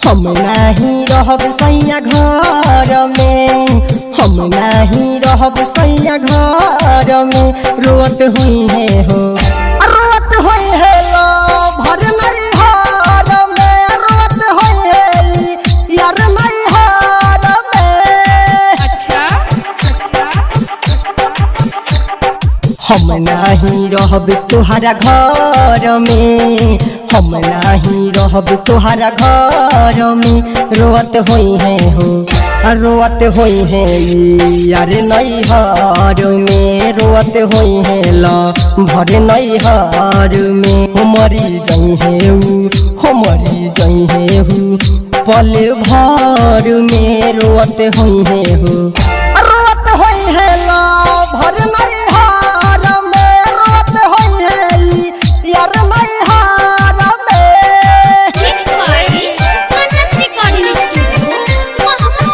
हम नहीं रहब सैया घर में, हम नहीं रहब सैया घर में। रोत हुई है हो, रोत हुई है लो भर नहीं हार में, रोत हुई है यार नहीं हार में। अच्छा हम नहीं रहब तुहरा घर में, हम नहीं रहब तुहरा घर में। रोत होई है हो, रोत होई है यार नैहर में, रोत होई है ला भर नैहर में। हमरी जई है हो, हमरी जई है हो पल भर में। रोत होई है हो, रोत होई है ला भर नैहर में, रोत होई है यार नैहर में। मिक्स बाय मन्नत रिकॉर्डिंग स्टूडियो मोहम्मद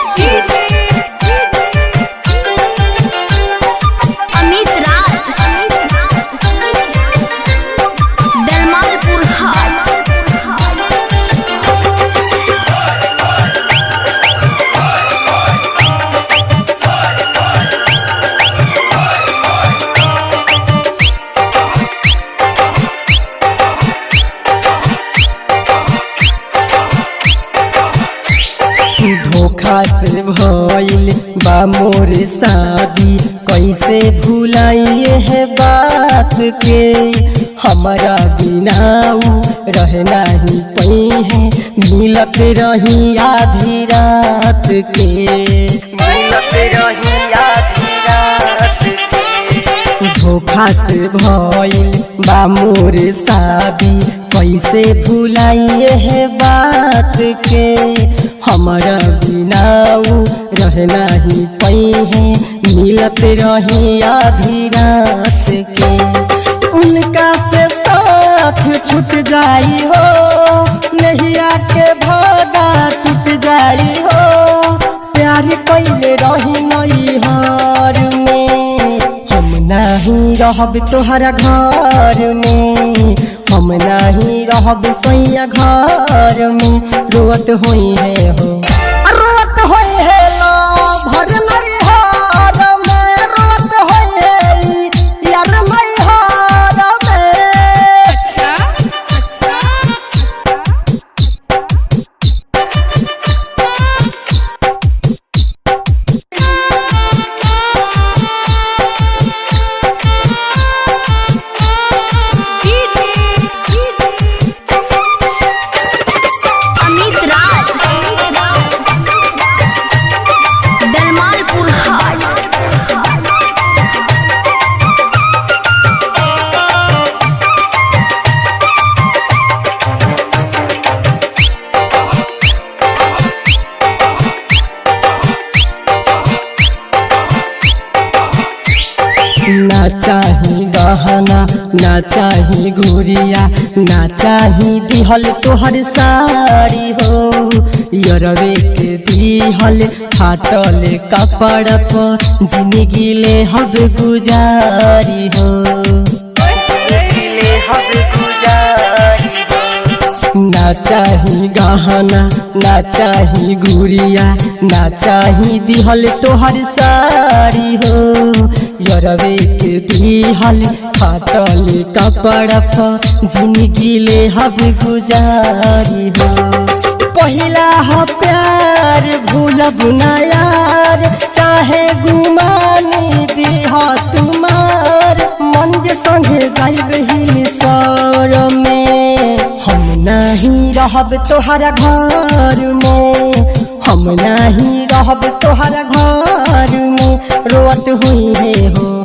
अमित राज दलमालपुर हाट। धोखा से भइल बा मोर शादी, कैसे भुलाइए है बात के। हमारा बिना ऊ रह नहीं पई है, मिलत रही आधी रात के, मिलत रही आधी रात के। धोखा से भइल बा मोर शादी, कैसे भुलाइए है बात के। हमारा बिना ऊ रह नहीं पई है, मिलत रही आधी रात के। उनका से साथ छूट जाई हो, नैया के भागा टूट जाई हो। प्यार कैले रही नैहर में, हम नहीं रहब तोहरा घर में, हम नहीं रहब सैया घर में। रोत होई है हो, रोत होई है लो भर नैहर में, रोत होई है यार नैहर में। अच्छा अमित राज दलमालपुर हाट। ना चाही गहना, ना चाही गुड़िया, ना चाही दिहल तोहर साड़ी हो। यरवे के दिहल फाटल कपड़ पर जिंदगी ले हब गुजारी हो, जिंदगी ले हब गुजारी हो। ना चाही गहना, ना चाही गुड़िया, ना चाही दिहल तोहर साड़ी हो। यरवे के दिहल फाटल कपड़ पर जिंदगी ले हब गुजारी हो। पहिला ह प्यार भूलब ना यार, चाहे गुमानी दिह तुमार। मंज संगे जाइब हिल सर में, हम नहीं रहब तोहरा घर में, हम नहीं रहब तोहरा घर में। रोत हुई है हो,